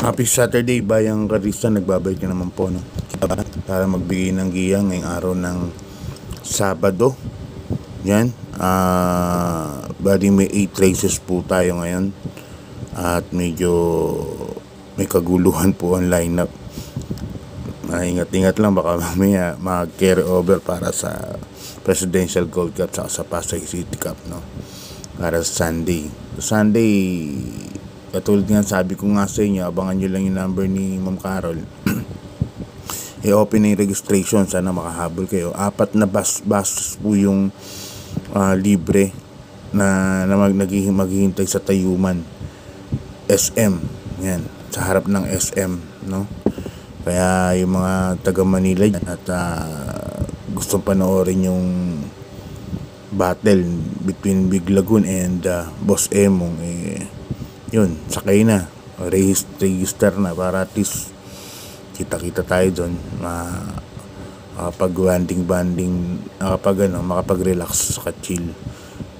Happy Saturday, Bayang Karista. Nagbabalik na naman po, no? Para magbigay ng giya ngayong araw ng Sabado. Yan. Bali may 8 races po tayo ngayon. At medyo may kaguluhan po ang lineup. Ingat-ingat lang, baka mamaya mag-carry over para sa Presidential Gold Cup sa Pasay City Cup, no? Para sa Sunday. Katulad nga sabi ko nga sa inyo, abangan nyo lang yung number ni Ma'am Carol. I-open na yung registration, sana makahabol kayo. 4 na bus po yung libre na maghihintay sa Tayuman SM. Yan, sa harap ng SM, no? Kaya yung mga taga Manila at gustong panoorin yung battle between Big Lagoon and Boss Emong, yun, sakay na, register na para at least kita-kita tayo doon, makapag-banding, makapag-relax, chill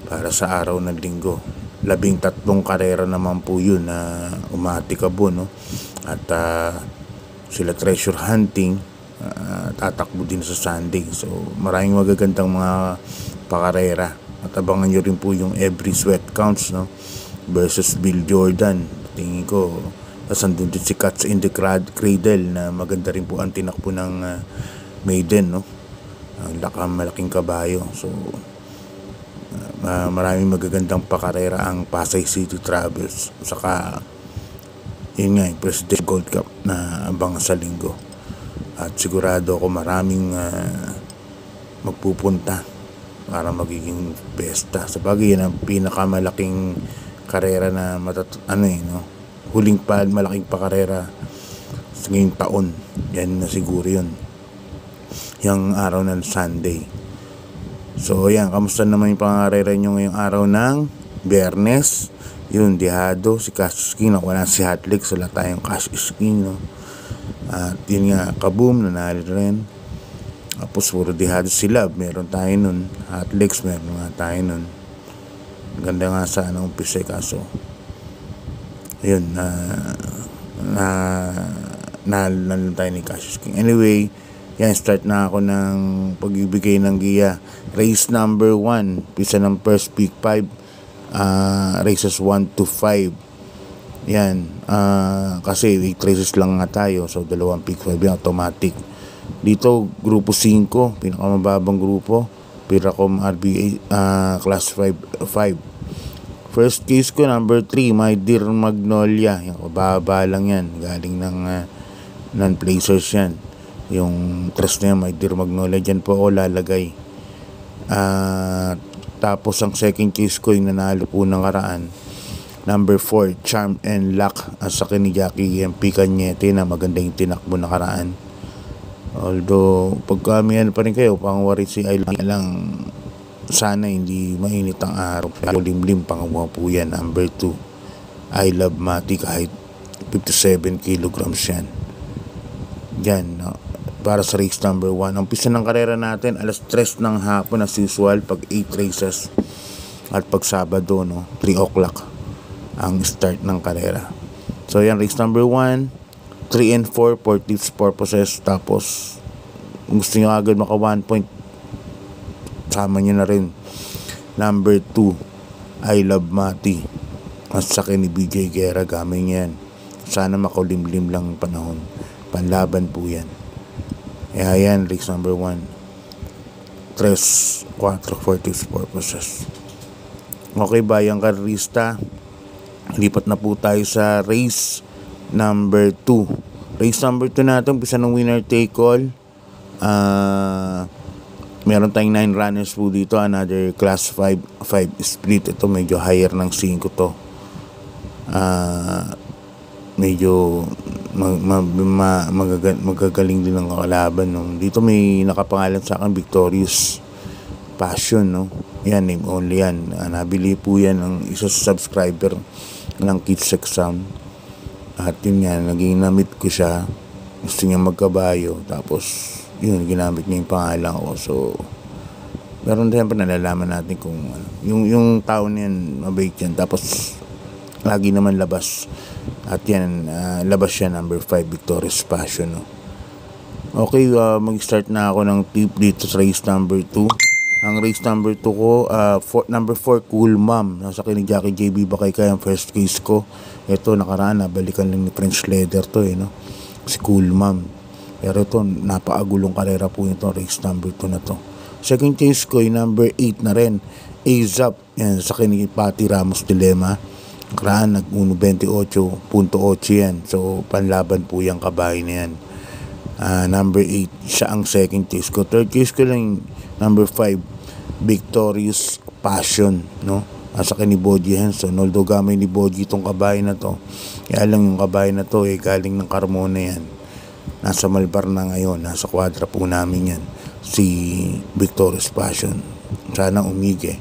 para sa araw ng linggo. 13 karera naman po yun na umatikabo, no? At sila treasure hunting, tatakbo din sa Sunday. So maraming magagandang mga pakarera at abangan nyo rin po yung Every Sweat Counts, no? Versus Bill Jordan. Tingin ko andun din si Cats in the Cradle na maganda rin po ang tinakbo ng maiden, no? Ang malaking kabayo. So maraming magagandang pakarera ang Pasay City Travels. Saka yun nga, yung President Gold Cup na abangan sa linggo. At sigurado ako maraming magpupunta para magiging besta. Sa bagay, yan ang pinakamalaking karera na huling malaking pakarera sa ngayong taon. Yan na siguro yun, yung araw ng Sunday. So yan, kamusta naman yung pangarera nyo ngayong araw ng Biyernes? Yun, dihado si Cash Skin, wala si Hotlex, wala tayong Cash Skin, no? At yun nga, Kaboom nanalo rin. Tapos puro dihado si Love, meron tayo nun. Hotlex, meron nga tayo nun. Ganda nga sana umpisa, kaso ayun, nalang tayo ni Cassius King. Anyway, yan, start na ako ng pagbibigay ng giya. Race number 1, pisa ng first pick 5, races 1 to 5. Yan, kasi 8 races lang nga tayo, so 2 pick 5 yung automatic. Dito grupo 5, pinakamababang grupo, Piracom RBA class 5. First case ko, number 3, My Dear Magnolia. Yung kababa lang yan, galing ng non-placers yan. Yung tres na yan, My Dear Magnolia, dyan po ako lalagay. Tapos ang second case ko, yung nanalo po ng karaan, number 4, Charm and Luck, sa akin ni Jackie MP Cañete, na maganda yung tinakbo na karaan. Although pagka may pa rin kayo, pangwari si Island lang, sana hindi mainit ang araw, pero limlim pangawa po yan. Number 2, I Love Mati, kahit 57 kilograms yan. Yan, no? Para sa race number 1. Ang pisa ng karera natin, alas 3 ng hapon as usual, pag 8 races. At pag Sabado, no, 3 o'clock ang start ng karera. So yan, race number 1, 3 and 4 for tips purposes. Tapos gusto nyo agad maka 1 point, sama nyo na rin number 2, I Love Mati, at sa akin ni BJ Guerra, gamay yan. Sana makulimlim lang panahon, panlaban po yan. Kaya yan, race number 1, 3, 4 for tips purposes. Okay, Bayang Karista, lipat na po tayo sa race number 2. Race number 2 natin, umpisa ng winner take all. Meron tayong 9 runners po dito. Another class 5 split. Ito medyo higher ng 5 to. Medyo magagaling din ang kalaban, no? Dito may nakapangalan sa akin, Victorious Passion, no? Yan, name only yan. Nabili po yan ng isa sa subscriber ng Kids Exam. At yun nga, naging namit ko siya. Gusto niya magkabayo. Tapos yun, ginamit niya yung pangalan ko. So pero siyempre nalalaman natin kung yung tao na yan, mabait yan. Tapos lagi naman labas At yan, labas siya number 5, Victorious Passion, no? Okay, mag-start na ako ng tip dito sa race number 2. Ang race number 2 ko, number 4, Cool Mom. Nasa ni Jackie JB Bakay kaya ang first case ko. Ito, nakaraan, balikan lang ni French Leather to, no? Si Cool Mom. Pero ito, napaagulong karera po ito, race number 2 na to. Second case ko, yung number 8 na rin, AZAP. Yan, sa ni Patty Ramos Dilemma. Nakaraan, nag-1.28.8 yan. So, panlaban po yung kabahay na yan. Number 8, siya ang second case ko. Third case ko lang, number 5, Victorious Passion, no? Sa ni Boji Henson. Although gamay ni Boji itong kabahay na to, kaya lang yung kabahay na to, galing ng Carmona yan. Nasa Malbar na ngayon, nasa kwadra po namin yan. Si Victorious Passion. Sana umige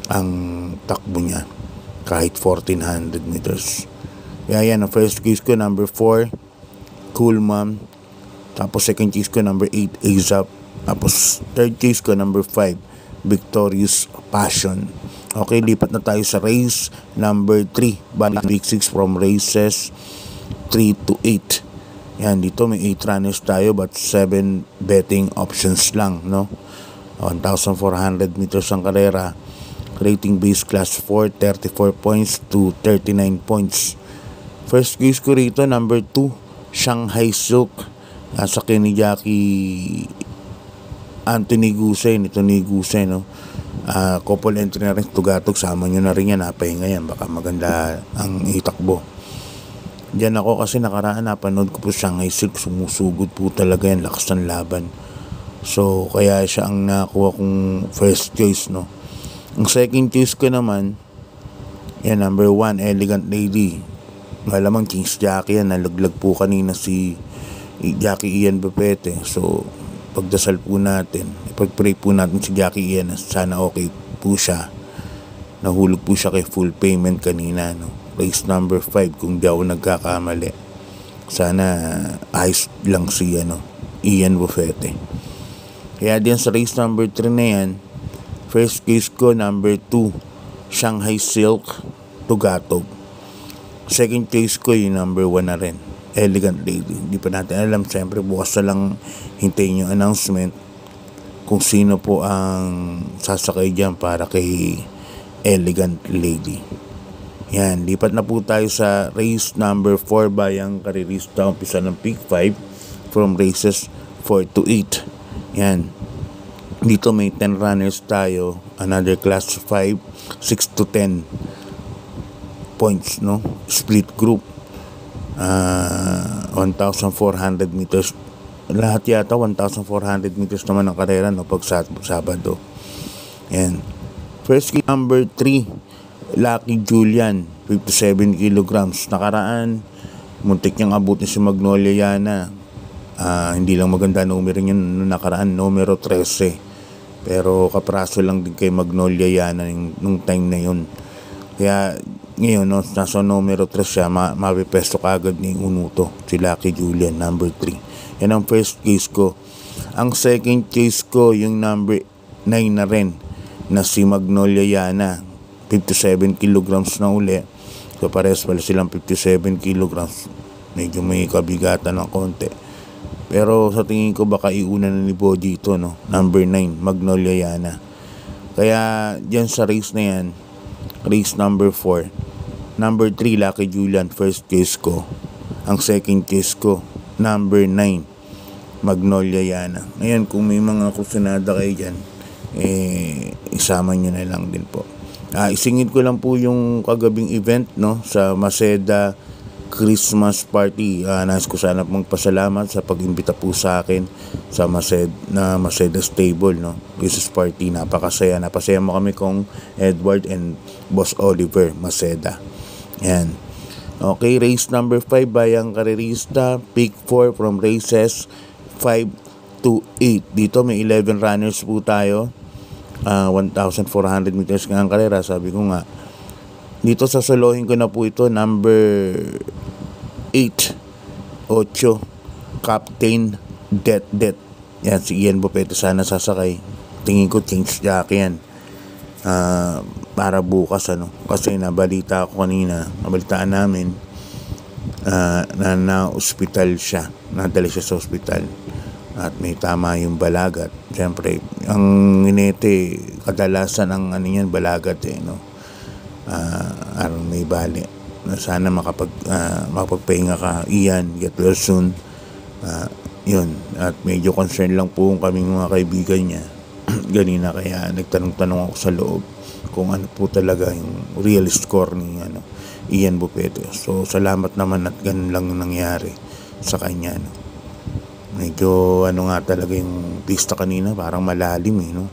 ang takbo niya kahit 1400 meters. Kaya yan, ang first case ko, number 4, Cool Mom. Tapos second case ko, number 8, AZAP. Tapos third case ko, number 5, Victorious Passion. Okay, lipat na tayo sa race number 3. Balik week 6 from races 3 to 8. Yan, dito may 8 runners tayo but 7 betting options lang, no? 1,400 meters ang karera. Rating base class 4, 34 points to 39 points. First case ko rito, number 2, Shanghai Silk. Nasa ni Jackie Anthony Gusen. Ito ni Gusen, no? Couple entry na rin, tugatog. Sama nyo na rin yan, napahinga yan. Baka maganda ang itakbo. Diyan ako kasi nakaraan, napanood ko po Shanghai Silk. Sumusugod po talaga yan, lakas ng laban. So, kaya siya ang nakuha kong first choice, no? Ang second choice ko naman, yan, number 1, Elegant Lady. Malamang King's Jackie yan. Nalaglag po kanina si Jackie Ian Bepete. So, pagdasal po natin, ipag-pray po natin si Jackie Ian na sana okay po siya. Nahulog po siya kay full payment kanina, no? Race number 5, kung di ako nagkakamali. Sana ayos lang si Ian Bepete. Kaya din sa race number 3 na yan, first case ko, number 2, Shanghai Silk, Tugatog. Second case ko, yung number 1 na rin, Elegant Lady. Hindi pa natin alam, siyempre bukas na lang hintayin yung announcement kung sino po ang sasakay dyan para kay Elegant Lady. Yan, lipat na po tayo sa race number 4, bayang karirista, umpisa ng peak 5 from races 4 to 8. Yan. Dito may 10 runners tayo, another class 5, 6 to 10 points, no? Split group. 1,400 meters. Lahat yata 1,400 meters naman ang karera, no, pag Sabado. Yan. First key number 3, Lucky Julian, 57 kilograms. Nakaraan, muntik niyang abutin si Magnolia Yana. Hindi lang maganda numero yun nakaraan, numero 13. Pero kapraso lang din kay Magnolia Yana nung time na yun. Kaya ngayon, no, nasa numero 3 siya, mapipesto kagad ni Unuto, si Lucky Julian, number 3. Yan ang first case ko. Ang second case ko, yung number 9 na rin, na si Magnolia Yana, 57 kilograms na uli. So pares pala silang 57 kilograms. Medyo may kabigatan ng konti. Pero sa tingin ko baka iuna na ni Boji ito, no? Number 9, Magnolia Yana. Kaya dyan sa race na yan, race number 4, number 3, Lucky Julian, first case ko. Ang second case ko, number 9, Magnolia Yana. Ngayon, kung may mga kusinada kayo dyan, isama nyo na lang din po. Isingit ko lang po yung kagabing event, no, sa Maseda Christmas Party. Nais ko sana magpasalamat sa pag-imbita po sa akin sa Maseda Stable, no, Christmas Party. Napakasaya. Napasaya mo kami kong Edward and Boss Oliver Maseda. Yan. Okay, race number 5, bayang karirista, pick 4 from races 5 to 8. Dito may 11 runners po tayo. 1,400 meters nga ang karera, sabi ko nga. Dito sasalohin ko na po ito, number 8, Captain Det. Yan, si Ian Bopete sana sasakay. Tingin ko King's Jackie yan. Para bukas, ano. Kasi nabalitaan namin na ospital siya, nadala siya sa ospital at may tama yung balagat. Siyempre ang inete kadalasan ang ano yan, balagat no. Arang may bali na sana makapagpahinga ka, Ian, get well soon. Yun, at medyo concern lang po kaming mga kaibigan niya ganina, kaya nagtanong-tanong ako sa loob kung ano po talaga yung real score ni Ian Bupete. So salamat naman at ganun lang nangyari sa kanya Medyo nga talaga yung pista kanina, parang malalim no.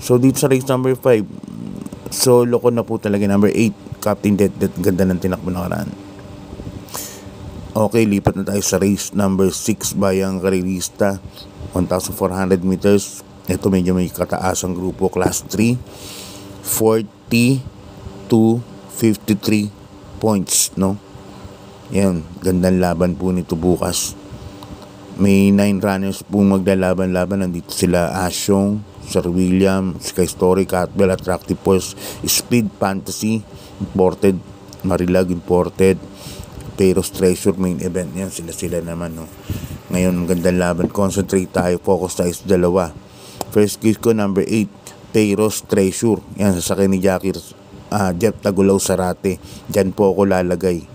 So dito sa race number 5, solo ko na po talaga. Number 8, Captain Dead, ganda ng tinakbo na karaan. Okay, lipat na tayo sa race number 6, Bayang Karerista, 1,400 meters. Ito medyo may kataasang grupo, class 3, 40 to 53 points no. Yan, gandang laban po nito bukas. May 9 runners po maglalaban-laban. Nandito sila Asyong, Sir William, Sky Story, Catbell, Attractive Force, Speed Fantasy imported, Marilag imported, Peros Treasure main event. Yan, sila naman no. Ngayon ang gandang laban, concentrate tayo, focus tayo sa dalawa. First case ko, number 8, Peros Treasure. Yan, sasakay ni Jackie Jeff Tagulaw Sarate. Diyan po ako lalagay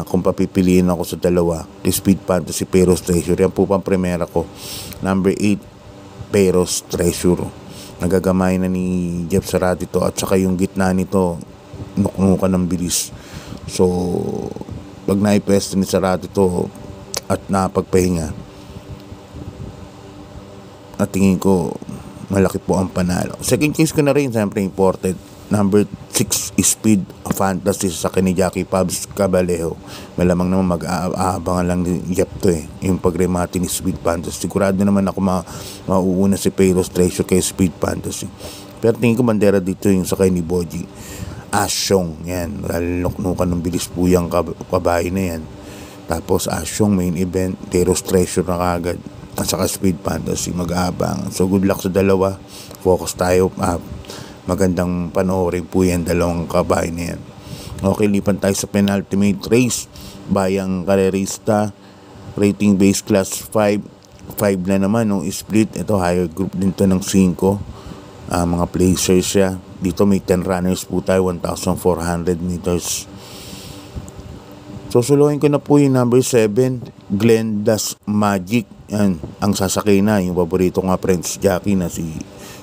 kung papipiliin ako sa dalawa, Speed Fantasy, Peros Treasure. Yan po pang primera ko, number 8, Peros Treasure. Nagagamay na ni Jeff Sarate to, at saka yung gitna nito nuknukan ng bilis. So pag naipwesto ni Sarate to at napagpahinga, at tingin ko malaki po ang panalo. Second case ko na rin, siyempre imported, number 6, Speed Fantasy sa ni Jackie Pabs Cabalejo. Malamang naman mag-aabangan lang ni Jeff to yung pagremati ni Speed Fantasy. Sigurado naman ako mauuna si Peros Treasure kay Speed Fantasy. Pero tingin ko bandera dito yung sakay ni Boji Asyong. Yan, nuknukan ng bilis po yung kabahay na yan. Tapos Asyong main event, Peros Treasure na kagad, at saka Speed Fantasy mag-aabang. So good luck sa dalawa, focus tayo. Magandang panoorin po yan, dalawang kabahay na yan. Okay, lipan tayo sa penultimate race, Bayang Karerista, rating base class 5 na naman nung split. Ito higher group din to ng 5, mga placers siya. Dito may 10 runners po tayo, 1,400 meters. Susuluhin ko na po yung number 7, Glenda's Magic. Yan, ang sasakay na yung paborito nga Prince Jackie na si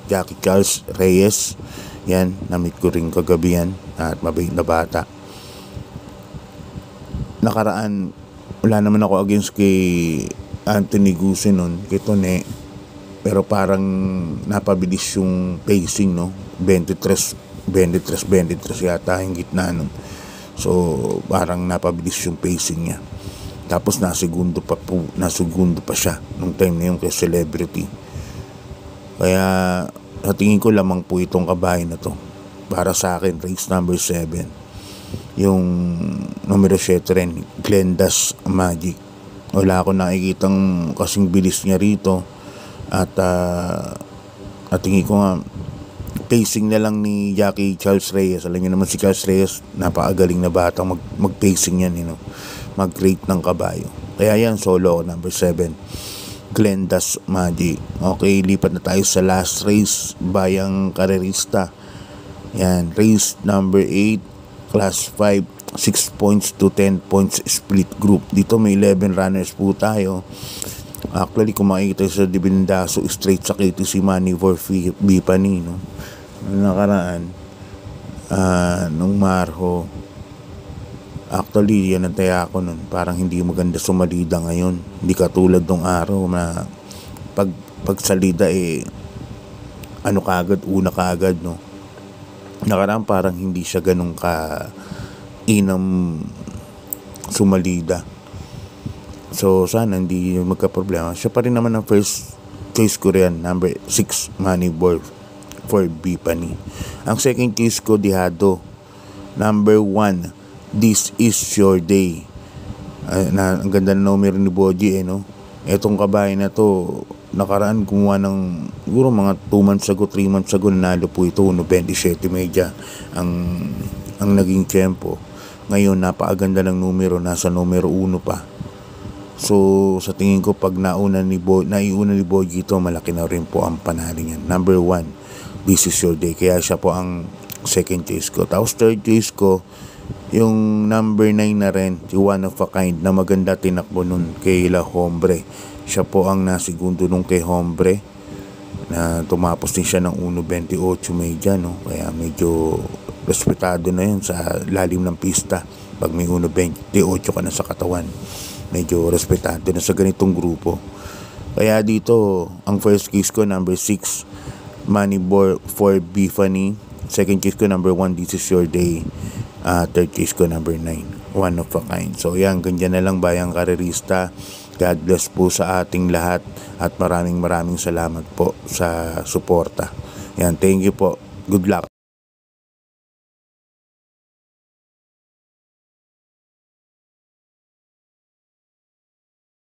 Jackie Charles Reyes. Yan, namit ko rin kagabi yan, at mabait na bata. Nakaraan, wala naman ako against kay Anthony Guse nun, kay Tone, pero parang napabilis yung pacing no, 23 yata yung gitna nun. So parang napabilis yung pacing niya. Tapos nasugundo pa siya nung time na yung kay Celebrity. Kaya sa tingin ko lamang po itong kabahay na to. Para sa akin, race number 7, yung numero 7 rin, Glenda's Magic. Wala ako nakikitang kasing bilis niya rito. At tingin ko nga pacing na lang ni Jackie Charles Reyes. Alam niyo naman si Charles Reyes, napakagaling na batang mag-pacing yan, mag-rate ng kabayo. Kaya yan, solo number 7, Glenda's Magic. Okay, lipat na tayo sa last race, Bayang Karerista. Yan, race number 8, class 5, 6 points to 10 points split group. Dito may 11 runners po tayo. Actually, kung makikita sa Dibindaso, straight sa KTC Money for Bipani, no? Nakaraan, nung Marho, actually, yan ang taya ko nun. Parang hindi maganda sumalida ngayon. Hindi katulad nung araw na pag salida una kaagad, no? Nakaraan parang hindi siya ganun ka inam sumalida. So sana hindi magka-problema. Siya pa rin naman ang first choice ko rin, number 6, Moneyball for Bipani. Ang second choice ko, Dihado, number 1, This Is Your Day. Ang ganda na numero ni Boji no. Etong kabahay na to, nakaraan kumuha ng siguro mga 2 months ago, 3 months ago, nanalo po ito, 27 media ang naging tempo. Ngayon, napakaganda ng numero, nasa numero 1 pa. So, sa tingin ko, pag naiuna ni Bogie ito, malaki na rin po ang panalo niyan. Number 1, This Is Your Day. Kaya siya po ang second choice ko. Tapos third choice ko, yung number 9 na rin, yung One of a Kind, na maganda tinakbo nun kay La Hombre. Siya po ang nasigundo nung kay Hombre, na tumapos din siya ng 1.28 medya, no? Kaya medyo respetado na yun sa lalim ng pista. Pag may 1.28 ka na sa katawan, medyo respetado na sa ganitong grupo. Kaya dito, ang first case ko, number 6, Moneyball for Bifani. Second case ko, number 1, This Is Your Day. Third case ko, number 9, One of a Kind. So yan, ganyan na lang bayang karerista. God bless po sa ating lahat at maraming salamat po sa suporta. Yan, thank you po. Good luck.